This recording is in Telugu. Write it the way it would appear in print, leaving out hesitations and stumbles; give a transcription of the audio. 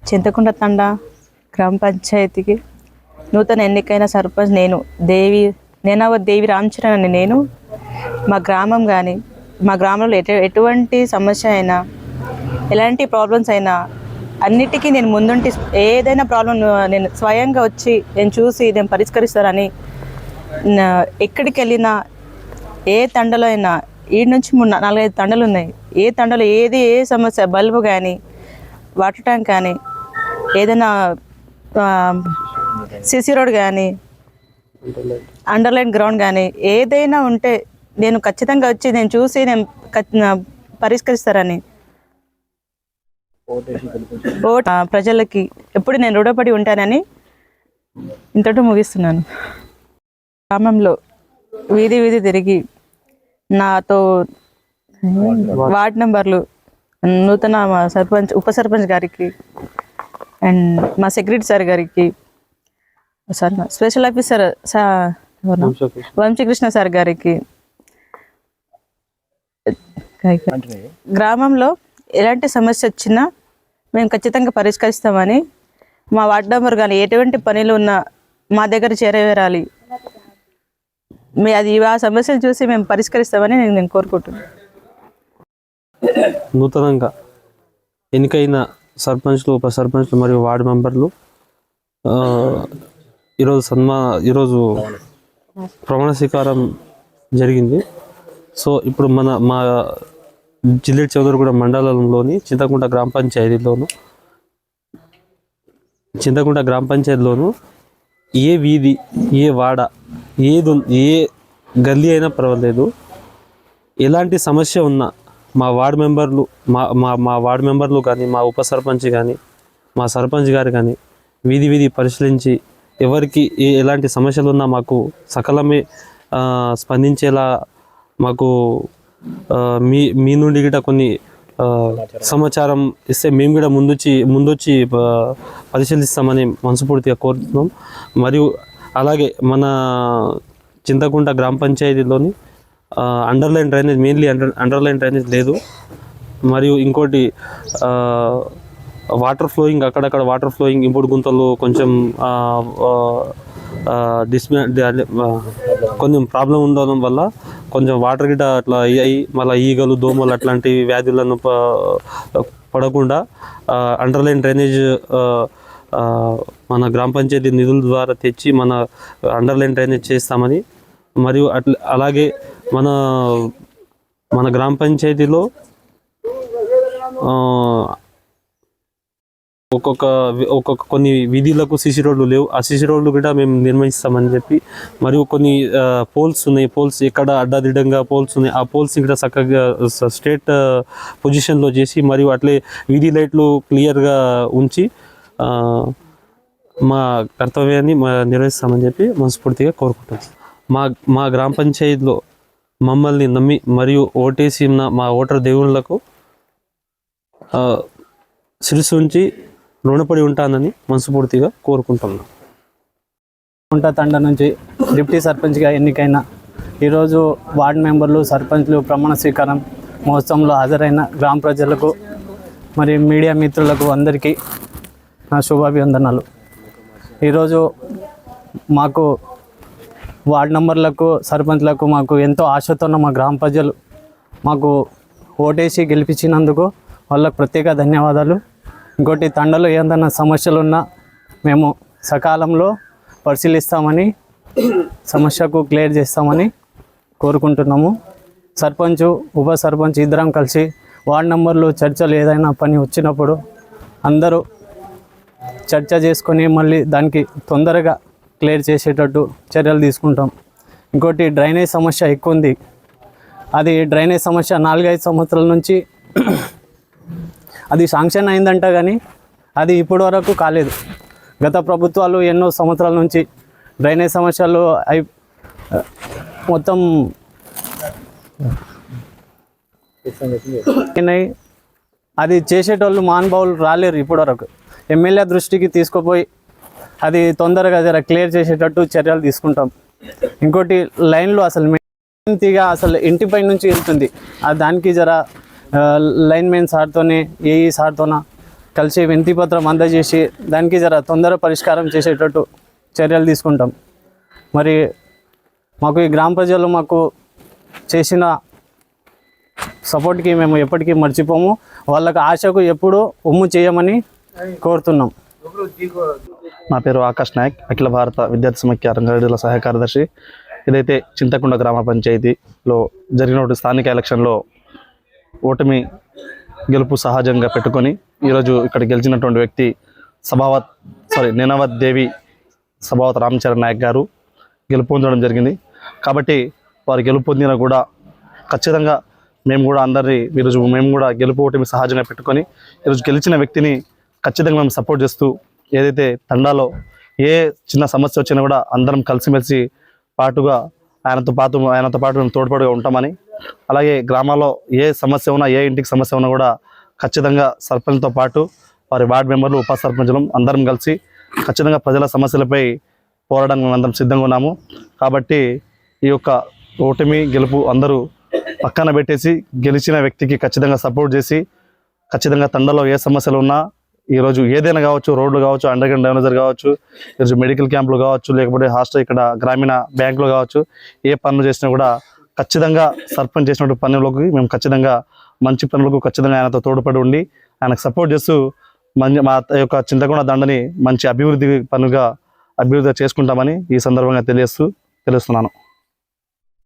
చింతకుంట తండా గ్రామ పంచాయతీకి నూతన ఎన్నికైన సర్పంచ్ నేనావ దేవి రామచరణ్ అని నేను మా గ్రామం కానీ మా గ్రామంలో ఎటువంటి సమస్య అయినా ఎలాంటి ప్రాబ్లమ్స్ అయినా అన్నిటికీ నేను ముందుంటి ఏదైనా ప్రాబ్లం నేను స్వయంగా వచ్చి నేను చూసి నేను పరిష్కరిస్తానని ఎక్కడికి వెళ్ళినా ఏ తండలో అయినా 7 నుంచి 4-5 తండలు ఉన్నాయి. ఏ తండలో ఏ సమస్య బల్బు కానీ వాటర్ ట్యాంక్ కానీ ఏదైనా సిసి రోడ్ కానీ అండర్లైన్ గ్రౌండ్ కానీ ఏదైనా ఉంటే నేను ఖచ్చితంగా వచ్చి నేను చూసి నేను పరిష్కరిస్తారని ప్రజలకి ఎప్పుడు నేను రుణపడి ఉంటానని ఇంతటి ముగిస్తున్నాను. గ్రామంలో వీధి తిరిగి నాతో వార్డ్ నెంబర్లు నూతన సర్పంచ్ ఉప సర్పంచ్ గారికి అండ్ మా సెక్రటరీ సార్ గారికి sir special officer Vamsikrishna sir గారికి గ్రామంలో ఎలాంటి సమస్య వచ్చినా మేము ఖచ్చితంగా పరిష్కరిస్తామని మా వార్డ్ నెంబర్ కానీ ఎటువంటి పనులు ఉన్నా మా దగ్గర చేరవేరాలి. అది ఆ సమస్యలు చూసి మేము పరిష్కరిస్తామని నేను కోరుకుంటున్నాను. నూతనంగా ఎన్నికైన సర్పంచ్లు ఉప సర్పంచ్లు మరియు వార్డు మెంబర్లు ఈరోజు ప్రమాణ స్వీకారం జరిగింది. సో ఇప్పుడు మా జిల్లేడు చౌదరిగూడ మండలంలోని చింతకుంట గ్రామ పంచాయతీలోను ఏ వీధి ఏ వాడ ఏ గల్లీ అయినా పర్వాలేదు, ఎలాంటి సమస్య ఉన్నా మా వార్డు మెంబర్లు కానీ మా ఉప సర్పంచ్ కానీ మా సర్పంచ్ గారు కానీ వీధి పరిశీలించి ఎవరికి ఎలాంటి సమస్యలు ఉన్నా మాకు సకలమే స్పందించేలా మాకు మీ నుండి గిట కొన్ని సమాచారం ఇస్తే మేము కూడా ముందొచ్చి పరిశీలిస్తామని మనస్ఫూర్తిగా కోరుతున్నాం. మరియు అలాగే మన చింతకుంట గ్రామ పంచాయతీలోని అండర్లైన్ డ్రైనేజ్ లేదు. మరియు ఇంకోటి వాటర్ ఫ్లోయింగ్ అక్కడక్కడ వాటర్ ఫ్లోయింగ్ ఇంపుడు గుంతలు కొంచెం కొంచెం ప్రాబ్లం ఉండడం వల్ల కొంచెం వాటర్ గిట్ట అట్లా అయ్యి మళ్ళీ ఈగలు దోమలు అట్లాంటి వ్యాధులను పడకుండా అండర్లైన్ డ్రైనేజ్ మన గ్రామ పంచాయతీ నిధుల ద్వారా తెచ్చి మన అండర్లైన్ డ్రైనేజ్ చేస్తామని, మరియు అలాగే మన గ్రామ పంచాయతీలో ఒక్కొక్క కొన్ని వీధులకు సిసి రోడ్లు లేవు. ఆ సిసి రోడ్లు కూడా మేము నిర్మిస్తామని చెప్పి, మరియు కొన్ని పోల్స్ ఉన్నాయి. పోల్స్ ఎక్కడ అడ్డాదిడ్డంగా పోల్స్ ఉన్నాయి. ఆ పోల్స్ ఇక్కడ చక్కగా స్ట్రేట్ పొజిషన్లో చేసి మరియు అట్లే వీధి లైట్లు క్లియర్గా ఉంచి మా కర్తవ్యాన్ని నిర్వహిస్తామని చెప్పి మనస్ఫూర్తిగా కోరుకుంటున్నాం. మా గ్రామ పంచాయతీలో మమ్మల్ని నమ్మి మరియు ఓటేసి మా ఓటర్ దేవుళ్ళకు శిరస్సు ఉంచి రుణపడి ఉంటానని మనస్ఫూర్తిగా కోరుకుంటున్నాను. కుంట తండ నుంచి డిప్యూటీ సర్పంచ్గా ఎన్నికైన ఈరోజు వార్డు మెంబర్లు సర్పంచ్లు ప్రమాణ స్వీకారం మహోత్సవంలో హాజరైన గ్రామ ప్రజలకు మరి మీడియా మిత్రులకు అందరికీ నా శుభాభివందనాలు. ఈరోజు మాకు వార్డు మెంబర్లకు సర్పంచ్లకు మాకు ఎంతో ఆశతో ఉన్న మా గ్రామ ప్రజలు మాకు ఓటేసి గెలిపించినందుకు వాళ్ళకు ప్రత్యేక ధన్యవాదాలు. ఇంకోటి తండలో ఏదైనా సమస్యలు ఉన్నా మేము సకాలంలో పరిశీలిస్తామని సమస్యకు క్లియర్ చేస్తామని కోరుకుంటున్నాము. సర్పంచ్ ఉప సర్పంచ్ ఇద్దరం కలిసి వార్డు నంబర్లు చర్చలు ఏదైనా పని వచ్చినప్పుడు అందరూ చర్చ చేసుకొని మళ్ళీ దానికి తొందరగా క్లియర్ చేసేటట్టు చర్యలు తీసుకుంటాం. ఇంకోటి డ్రైనేజ్ సమస్య ఎక్కువ ఉంది. అది డ్రైనేజ్ సమస్య 4-5 సంవత్సరాల నుంచి అది శాంక్షన్ అయిందంట, కానీ అది ఇప్పటి వరకు కాలేదు. గత ప్రభుత్వాలు ఎన్నో సంవత్సరాల నుంచి డ్రైనేజ్ సమస్యలు మొత్తం అది చేసేటోళ్ళు మహానుభావులు రాలేరు ఇప్పటివరకు. ఎమ్మెల్యే దృష్టికి తీసుకుపోయి అది తొందరగా జర క్లియర్ చేసేటట్టు చర్యలు తీసుకుంటాం. ఇంకోటి లైన్లు అసలు ఇంటిపై నుంచి వెళ్తుంది, దానికి జర లైన్మెన్ సార్తోనే ఏఈ సార్తోన కలిసి వినతి పత్రం అందజేసి దానికి జర తొందర పరిష్కారం చేసేటట్టు చర్యలు తీసుకుంటాం. మరి మాకు ఈ గ్రామ ప్రజలు మాకు చేసిన సపోర్ట్కి మేము ఎప్పటికీ మర్చిపోము. వాళ్ళకి ఆశకు ఎప్పుడూ ఒమ్ము చేయమని కోరుతున్నాం. నా పేరు ఆకాష్ నాయక్, అఖిల భారత విద్యార్థి సమైక్య రంగారెడ్డి సహాయ కార్యదర్శి. ఇదైతే చింతకుంట గ్రామ పంచాయతీలో జరిగినటువంటి స్థానిక ఎలక్షన్లో ఓటమి గెలుపు సహజంగా పెట్టుకొని ఈరోజు ఇక్కడ గెలిచినటువంటి వ్యక్తి నేనావత్ దేవి సభావత్ రామచరణ్ నాయక్ గారు గెలుపొందడం జరిగింది. కాబట్టి వారు గెలుపొందిన కూడా ఖచ్చితంగా మేము కూడా గెలుపు ఓటమి సహజంగా పెట్టుకొని ఈరోజు గెలిచిన వ్యక్తిని ఖచ్చితంగా మేము సపోర్ట్ చేస్తూ, ఏదైతే తండాలో ఏ చిన్న సమస్య వచ్చినా కూడా అందరం కలిసిమెలిసి పాటుగా ఆయనతో పాటు మేము తోడ్పాటుగా ఉంటామని, అలాగే గ్రామాల్లో ఏ సమస్య ఉన్నా, ఏ ఇంటికి సమస్య ఉన్నా కూడా ఖచ్చితంగా సర్పంచ్తో పాటు వారి వార్డు మెంబర్లు, ఉప సర్పంచులు అందరం కలిసి ఖచ్చితంగా ప్రజల సమస్యలపై పోరాడడానికి మేము అందరం సిద్ధంగా ఉన్నాము. కాబట్టి ఈ యొక్క ఓటమి గెలుపు అందరూ పక్కన పెట్టేసి గెలిచిన వ్యక్తికి ఖచ్చితంగా సపోర్ట్ చేసి, ఖచ్చితంగా తండలో ఏ సమస్యలు ఉన్నా ఈరోజు ఏదైనా కావచ్చు, రోడ్లు కావచ్చు, అండర్ గ్రౌండ్ డ్రైనేజర్ కావచ్చు, ఈరోజు మెడికల్ క్యాంపులు కావచ్చు, లేకపోతే హాస్టల్ ఇక్కడ గ్రామీణ బ్యాంకులు కావచ్చు, ఏ పనులు చేసినా కూడా ఖచ్చితంగా సర్పంచ్ చేసినటువంటి పనులకు మేము ఖచ్చితంగా మంచి పనులకు ఖచ్చితంగా ఆయనతో తోడ్పడి ఉండి ఆయనకు సపోర్ట్ చేస్తూ మా యొక్క చింతకుంట దండని మంచి అభివృద్ధి చేసుకుంటామని ఈ సందర్భంగా తెలుస్తున్నాను.